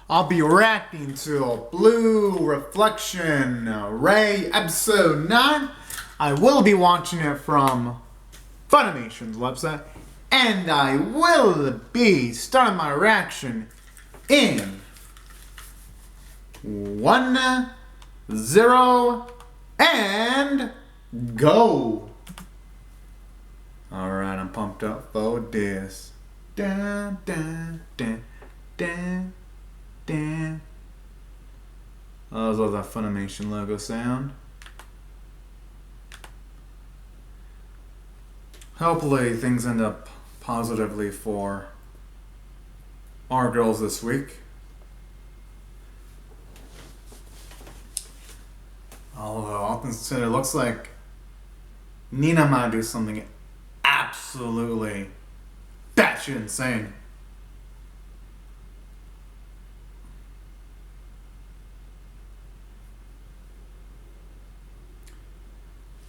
I'll be reacting to Blue Reflection Ray episode 9. I will be watching it from Funimation's website, and I will be starting my reaction in 1, 0, and go. Alright, I'm pumped up for this. Dun, dun, dun, dun, dun. Oh, I love that Funimation logo sound. Hopefully things end up positively for our girls this week. Although all considered, it looks like Nina might do something absolutely batshit insane.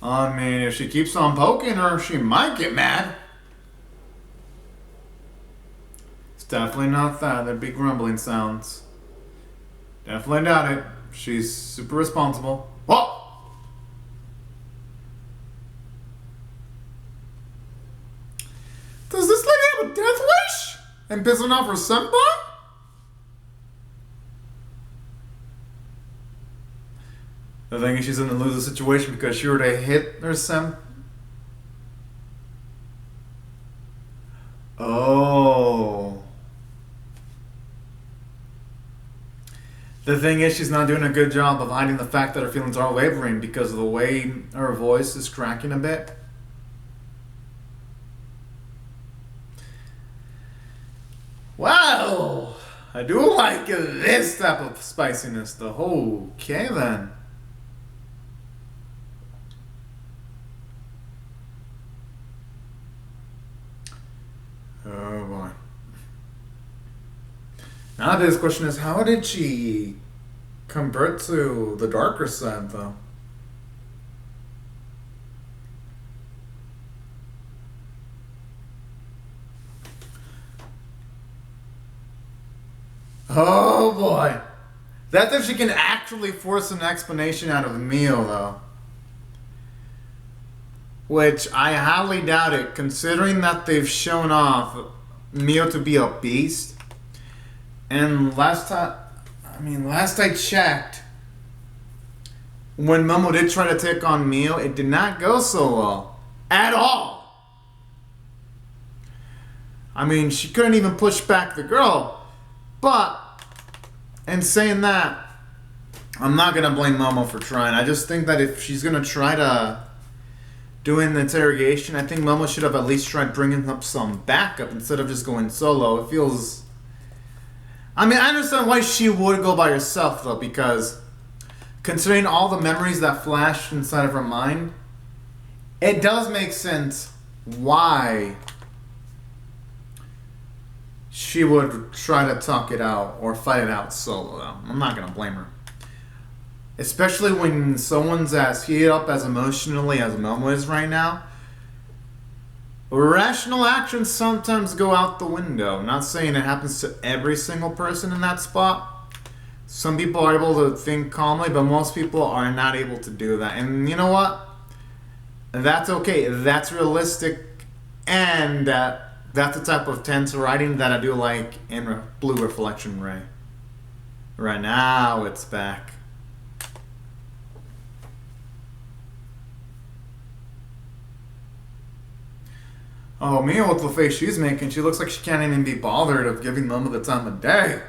I mean, if she keeps on poking her, she might get mad. It's definitely not that. There'd be grumbling sounds. Definitely doubt it. She's super responsible. Whoa! Does this lady have a death wish? And pissing off her senpai? The thing is, she's in a losing situation because she were to hit her Oh. The thing is, she's not doing a good job of hiding the fact that her feelings are wavering because of the way her voice is cracking a bit. Wow! I do like this type of spiciness though. Okay then. Oh boy. Now this question is, how did she convert to the darker side though? Oh boy. That's if she can actually force an explanation out of Mio though. Which I highly doubt it, considering that they've shown off Mio to be a beast. And last I checked, when Momo did try to take on Mio, it did not go so well. At all. I mean, she couldn't even push back the girl. But, in saying that, I'm not going to blame Momo for trying. I just think that if she's going to try to do an interrogation, I think Momo should have at least tried bringing up some backup instead of just going solo. It feels... I mean, I understand why she would go by herself, though, because considering all the memories that flashed inside of her mind, it does make sense why she would try to talk it out or fight it out solo, though. I'm not going to blame her. Especially when someone's as heated up as emotionally as Momo is right now. Rational actions sometimes go out the window. I'm not saying it happens to every single person in that spot. Some people are able to think calmly, but most people are not able to do that. And you know what? That's okay. That's realistic. And that's the type of tense writing that I do like in Blue Reflection Ray. Right now, it's back. Oh, Mia, with the face she's making, she looks like she can't even be bothered of giving Momo the time of day.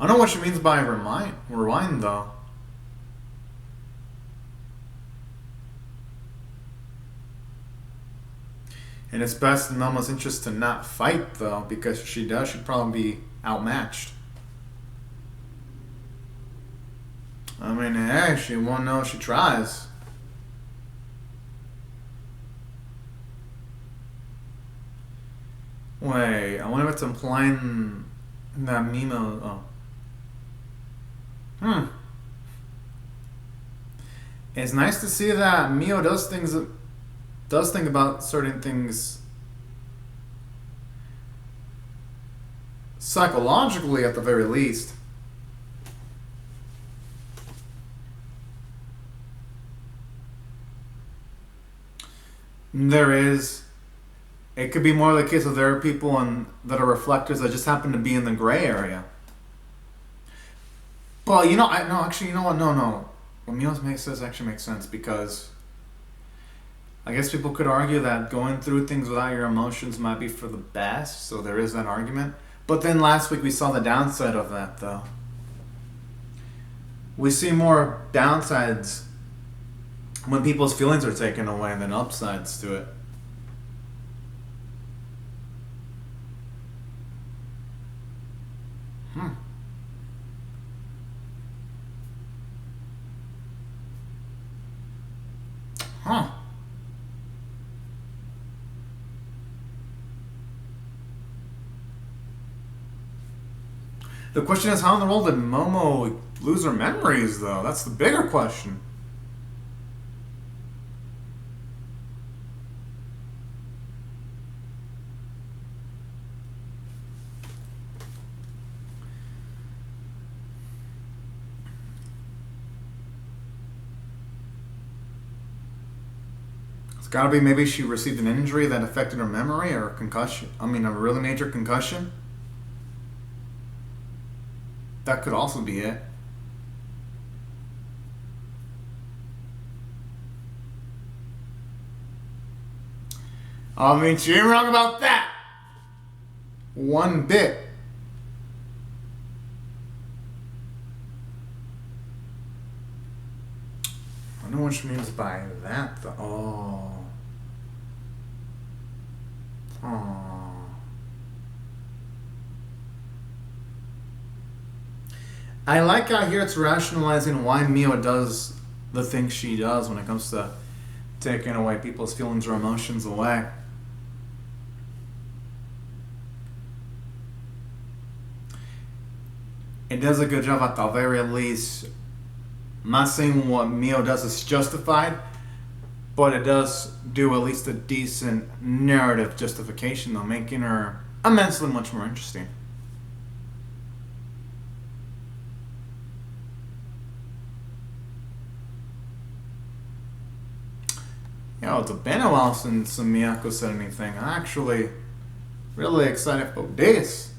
I don't know what she means by rewind though. And it's best in Momo's interest to not fight though, because if she does, she'd probably be outmatched. I mean, hey, she won't know if she tries. Wait, I wonder if it's implying that Mimo... Oh. It's nice to see that Mio does think about certain things psychologically at the very least. There is. It could be more the case of there are people that are reflectors that just happen to be in the gray area. But you know, actually, you know what? No. What Mio says actually makes sense because I guess people could argue that going through things without your emotions might be for the best. So there is that argument. But then last week we saw the downside of that, though. We see more downsides when people's feelings are taken away than upsides to it. Huh. The question is, how in the world did Momo lose her memories, though? That's the bigger question. It's gotta be maybe she received an injury that affected her memory or a concussion. I mean, a really major concussion. That could also be it. I mean, she ain't wrong about that. One bit. I don't know what she means by that, though. Oh. I like how here it's rationalizing why Mio does the things she does when it comes to taking away people's feelings or emotions away. It does a good job at the very least. I'm not saying what Mio does is justified, but it does do at least a decent narrative justification, though, making her immensely much more interesting. Yo, it's been a while since Miyako said anything. I'm actually really excited about this.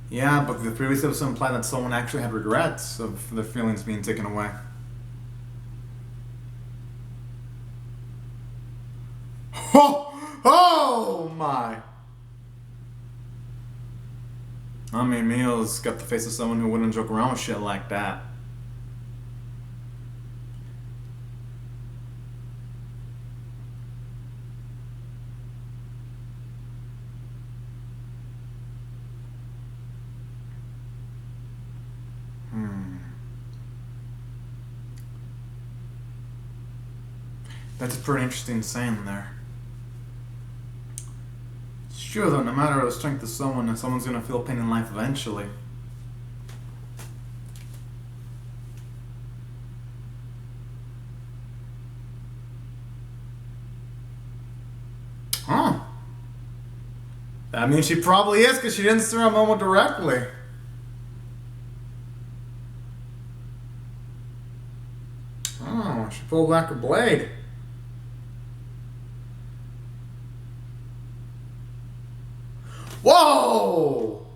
Yeah, but the previous episode implied that someone actually had regrets of their feelings being taken away. Oh my! I mean, Mio's got the face of someone who wouldn't joke around with shit like that. That's a pretty interesting saying there. It's true though, no matter the strength of someone, someone's gonna feel pain in life eventually. Huh. That means she probably is, because she didn't stir a Momo directly. Oh, she pulled back her blade. Whoa!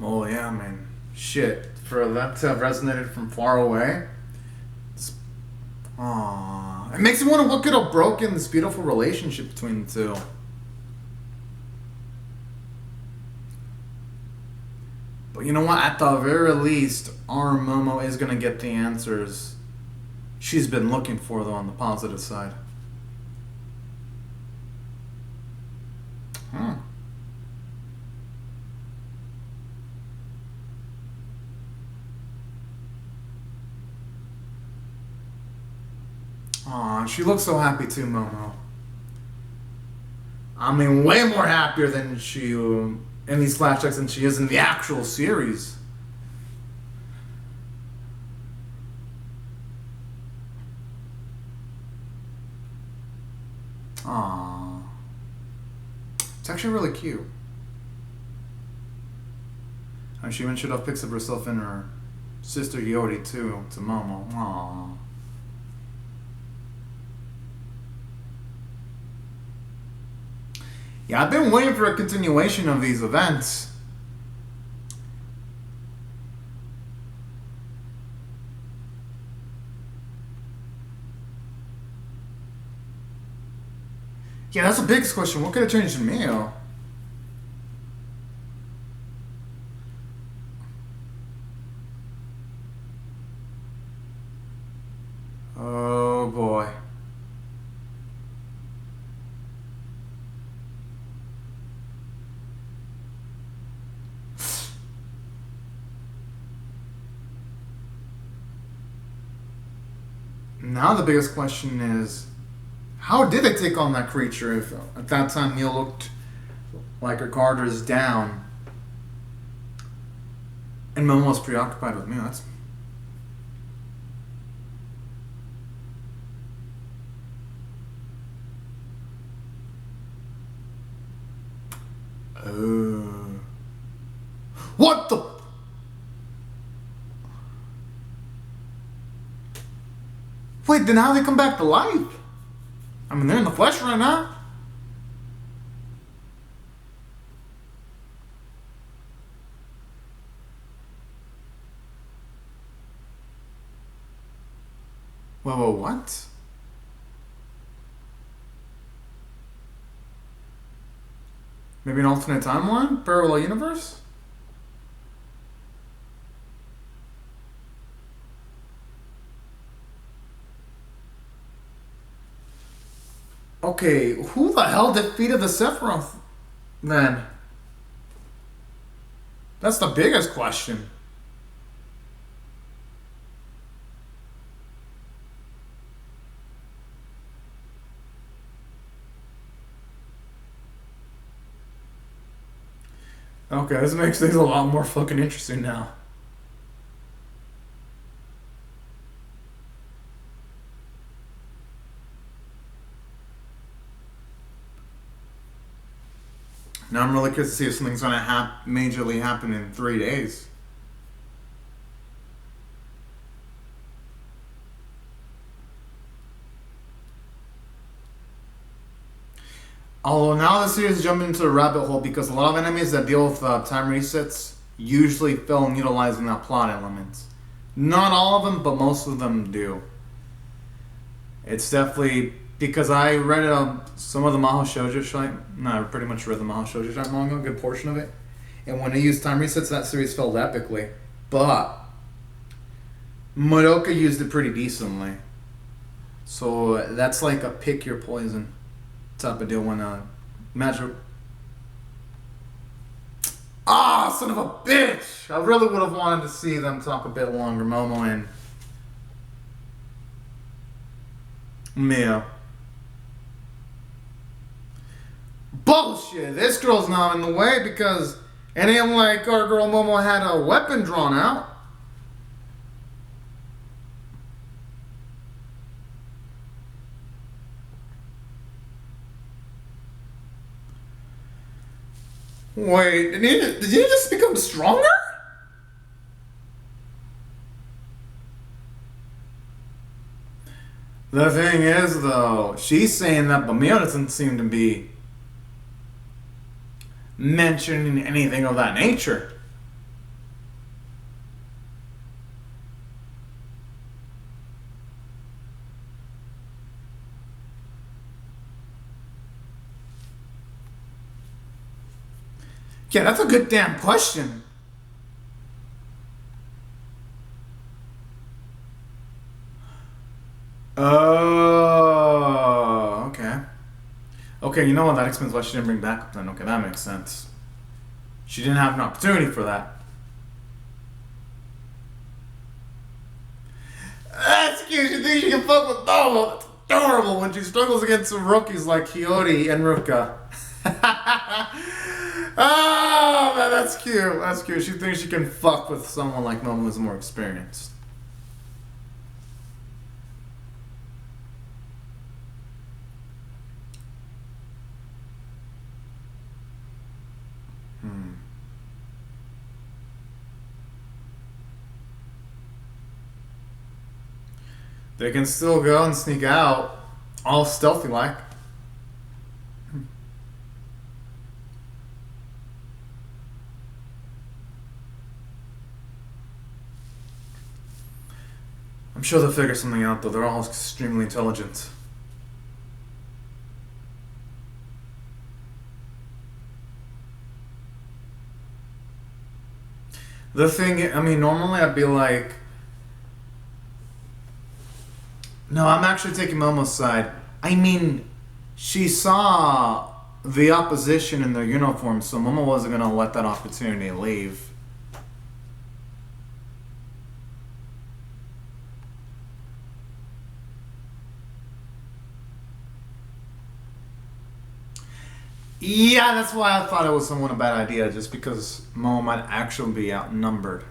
Oh yeah, man. Shit. For that to have resonated from far away. Aww. It makes me wonder what could have broken this beautiful relationship between the two. But you know what? At the very least, our Momo is gonna get the answers she's been looking for, though, on the positive side. Aw, she looks so happy too, Momo. I mean, way more happier than she in these flashbacks than she is in the actual series. Aww. It's actually really cute. And she even showed off pics of herself and her sister Yori too, to Momo. Aww. Yeah, I've been waiting for a continuation of these events. Yeah, that's the biggest question. What could have changed Mio? Oh boy. Now the biggest question is, how did they take on that creature if at that time Mio looked like her Carter's down and Momo was preoccupied with Mio? That's... What the... Wait, then how they come back to life? I mean, they're in the flesh right now. Whoa, what? Maybe an alternate timeline? Parallel universe? Okay, who the hell defeated the Sephiroth then? That's the biggest question. Okay, this makes things a lot more fucking interesting now. Now I'm really curious to see if something's gonna majorly happen in 3 days. Although now the series is jumping into a rabbit hole because a lot of enemies that deal with time resets usually fail in utilizing that plot element. Not all of them, but most of them do. It's definitely... Because I read some of the Mahou Shoujo Shite. No, I pretty much read the Mahou Shoujo Shite manga, a good portion of it. And when they used time resets, that series failed epically. But Madoka used it pretty decently. So that's like a pick your poison type of deal when magic... Ah, son of a bitch! I really would have wanted to see them talk a bit longer, Momo and Mio. Bullshit! This girl's not in the way because it ain't like our girl Momo had a weapon drawn out. Wait, did he just become stronger? The thing is, though, she's saying that, but Mio doesn't seem to be mentioning anything of that nature. Yeah, that's a good damn question. Oh, okay. Okay, you know what? That explains why she didn't bring backup then. Okay, that makes sense. She didn't have an opportunity for that. That's cute. You think she can fuck with Momo? adorable when she struggles against some rookies like Hiyori and Ruka. Oh, man, that's cute. That's cute. She thinks she can fuck with someone like Momo who's more experienced. They can still go and sneak out, all stealthy like. I'm sure they'll figure something out, though. They're all extremely intelligent. The thing, I mean, normally I'd be like, no, I'm actually taking Momo's side. I mean, she saw the opposition in their uniforms, so Momo wasn't going to let that opportunity leave. Yeah, that's why I thought it was somewhat a bad idea, just because Momo might actually be outnumbered.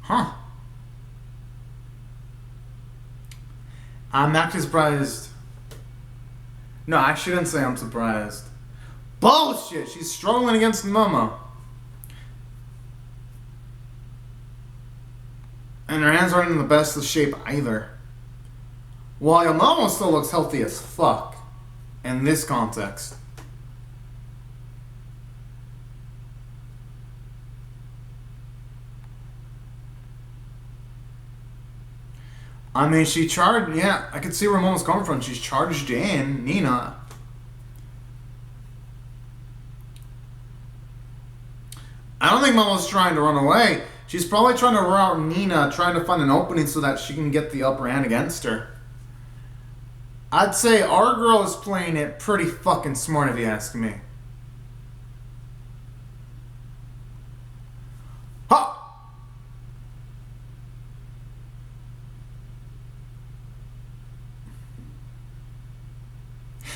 Huh. I'm actually surprised. No, I shouldn't say I'm surprised. Bullshit! She's struggling against Momo. And her hands aren't in the best of shape either. While Momo still looks healthy as fuck in this context. I mean, she charged, yeah, I could see where Momo's coming from. She's charged in Nina. I don't think Momo's trying to run away. She's probably trying to rout Nina, trying to find an opening so that she can get the upper hand against her. I'd say our girl is playing it pretty fucking smart if you ask me.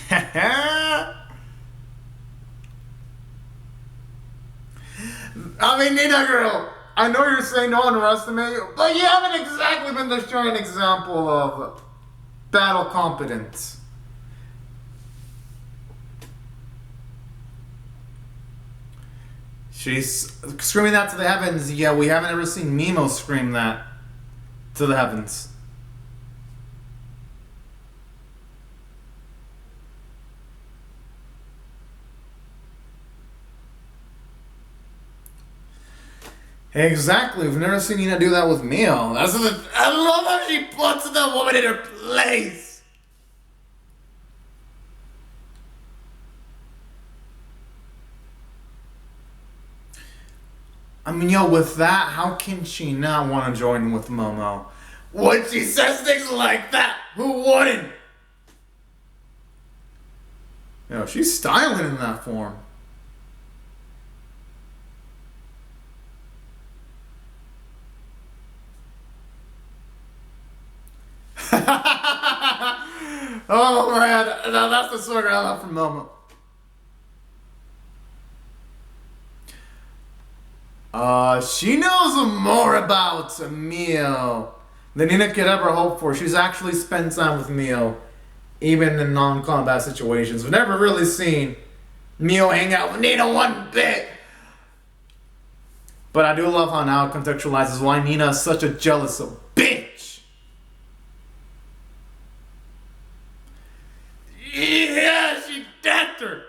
Ha! I mean, Nina girl, I know you're saying don't underestimate you, but you haven't exactly been the shining example of battle competence. She's screaming that to the heavens. Yeah, we haven't ever seen Mimo scream that to the heavens. Exactly. We've never seen Nina do that with Mio. That's the. I love how she puts the woman in her place. I mean, yo, with that, how can she not want to join with Momo? When she says things like that, who wouldn't? Yo, she's styling in that form. Oh man, no, that's the sort I love from Momo. She knows more about Mio than Nina could ever hope for. She's actually spent time with Mio, even in non-combat situations. We've never really seen Mio hang out with Nina one bit. But I do love how now it contextualizes why Nina is such a jealous bitch. Yeah, she decked her.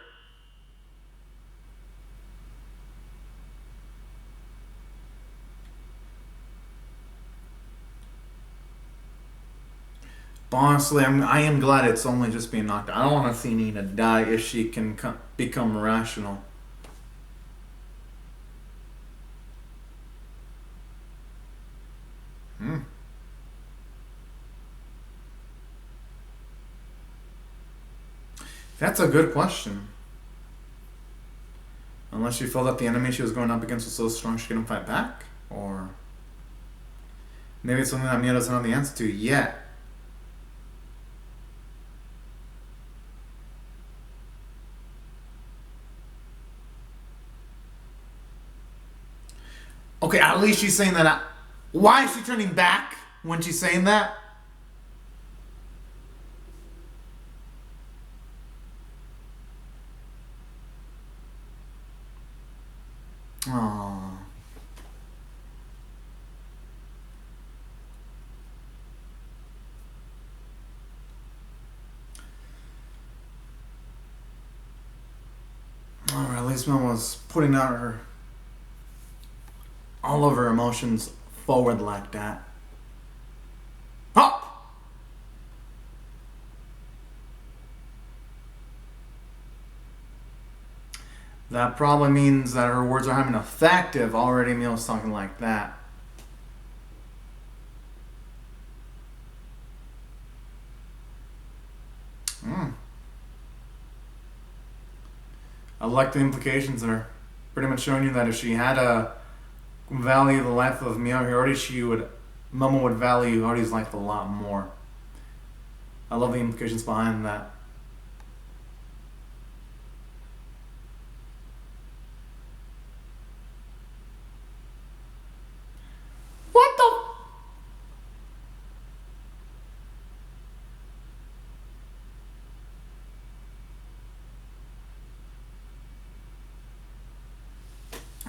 But honestly, I am glad it's only just being knocked out. I don't want to see Nina die if she can become rational. That's a good question. Unless she felt that the enemy she was going up against was so strong she couldn't fight back? Or maybe it's something that Mia doesn't have the answer to yet. Okay, at least she's saying that. Why is she turning back when she's saying that? Aww. Or at least Mom was putting out all of her emotions forward like that. Oh! That probably means that her words are having an effect if already Emil's talking like that. I like the implications there. Pretty much showing you that if she had a value the life of Miyohiro, Momo would value Hori's life a lot more. I love the implications behind that. What the?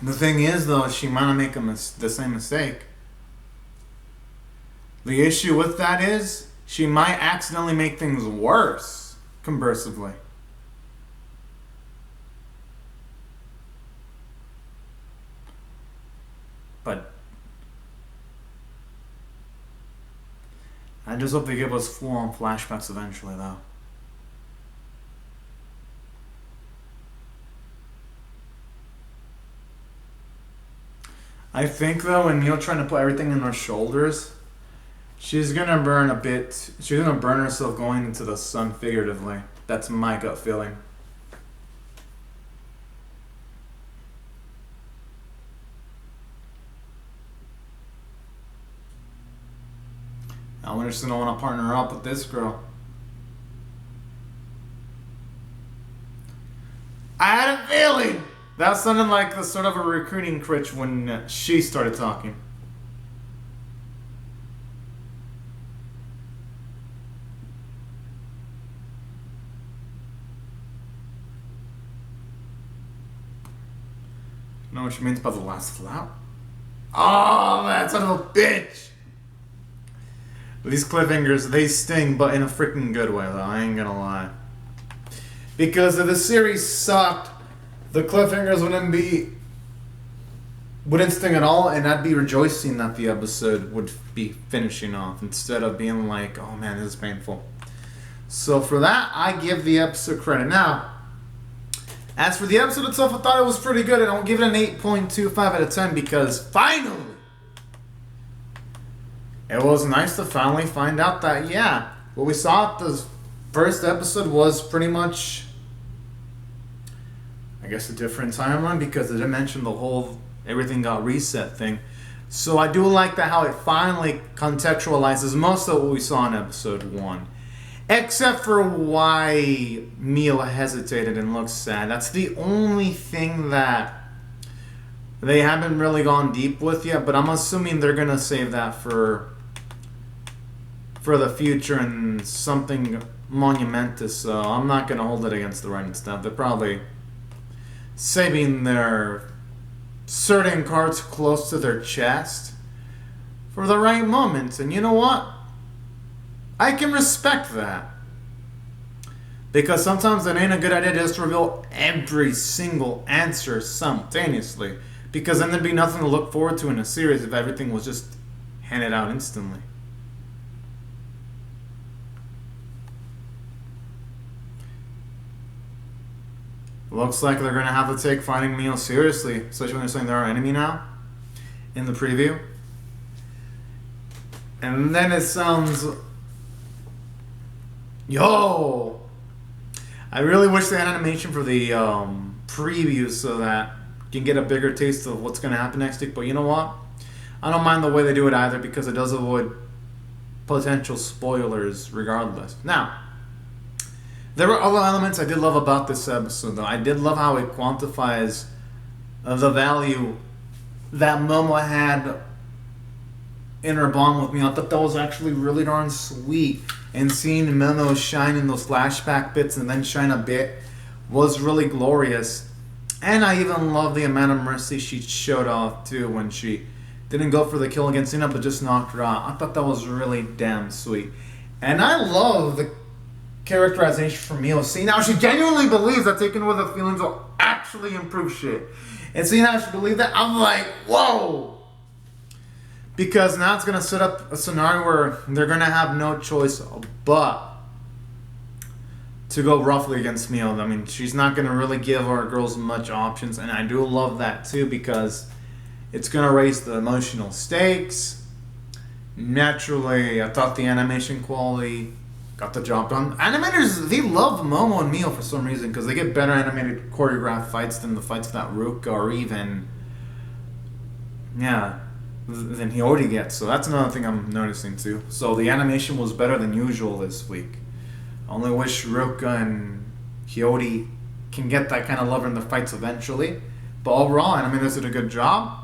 The thing is, though, she might not make the same mistake. The issue with that is, she might accidentally make things worse, conversely. But I just hope they give us full-on flashbacks eventually, though. I think, though, when Neil trying to put everything in her shoulders, she's gonna burn a bit. She's gonna burn herself going into the sun figuratively. That's my gut feeling. I wonder if she's gonna want to partner up with this girl. I had a feeling! That sounded like the sort of a recruiting crutch when she started talking. Know what she means by the last flower? Oh, that son of a bitch! These cliffhangers, they sting, but in a freaking good way, though. I ain't gonna lie. Because if the series sucked, the cliffhangers wouldn't sting at all, and I'd be rejoicing that the episode would be finishing off instead of being like, oh man, this is painful. So for that, I give the episode credit. Now, as for the episode itself, I thought it was pretty good, and I'll give it an 8.25 out of 10 because finally, it was nice to finally find out that, yeah, what we saw at the first episode was pretty much, I guess, a different timeline because it didn't mention the whole everything got reset thing. So I do like that how it finally contextualizes most of what we saw in episode 1. Except for why Mila hesitated and looked sad. That's the only thing that they haven't really gone deep with yet, but I'm assuming they're going to save that for the future and something monumentous, so I'm not going to hold it against the writing staff. They're probably saving their certain cards close to their chest for the right moments. And you know what? I can respect that. Because sometimes it ain't a good idea just to reveal every single answer simultaneously. Because then there'd be nothing to look forward to in a series if everything was just handed out instantly. Looks like they're going to have to take finding Mio seriously, especially when they're saying they're our enemy now in the preview. And then it sounds... Yo! I really wish they had animation for the preview so that you can get a bigger taste of what's going to happen next week. But you know what? I don't mind the way they do it either because it does avoid potential spoilers regardless. Now, there were other elements I did love about this episode, though. I did love how it quantifies the value that Momo had in her bond with me. I thought that was actually really darn sweet. And seeing Momo shine in those flashback bits and then shine a bit was really glorious. And I even love the amount of mercy she showed off, too, when she didn't go for the kill against Cena, but just knocked her out. I thought that was really damn sweet. And I love the characterization from Mio. See, now she genuinely believes that taking away the feelings will actually improve shit. And seeing how she believed that, I'm like, whoa! Because now it's going to set up a scenario where they're going to have no choice but to go roughly against Mio. I mean, she's not going to really give our girls much options, and I do love that too because it's going to raise the emotional stakes. Naturally, I thought the animation quality got the job done. Animators, they love Momo and Mio for some reason because they get better animated choreographed fights than the fights that Ruka or even, than Hiyori gets. So that's another thing I'm noticing too. So the animation was better than usual this week. I only wish Ruka and Hiyori can get that kind of love in the fights eventually. But overall, animators did a good job.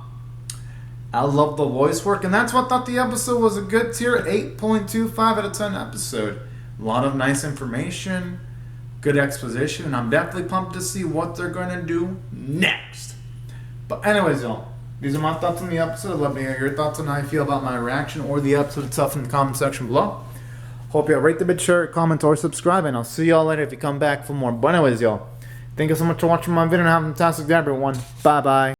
I love the voice work, and that's what I thought the episode was a good tier 8.25 out of 10 episode. A lot of nice information, good exposition, and I'm definitely pumped to see what they're going to do next. But anyways, y'all, these are my thoughts on the episode. I'd love to hear your thoughts on how you feel about my reaction or the episode itself in the comment section below. Hope y'all rate the bit, share, comment, or subscribe, and I'll see y'all later if you come back for more. But anyways, y'all, thank you so much for watching my video, and have a fantastic day, everyone. Bye-bye.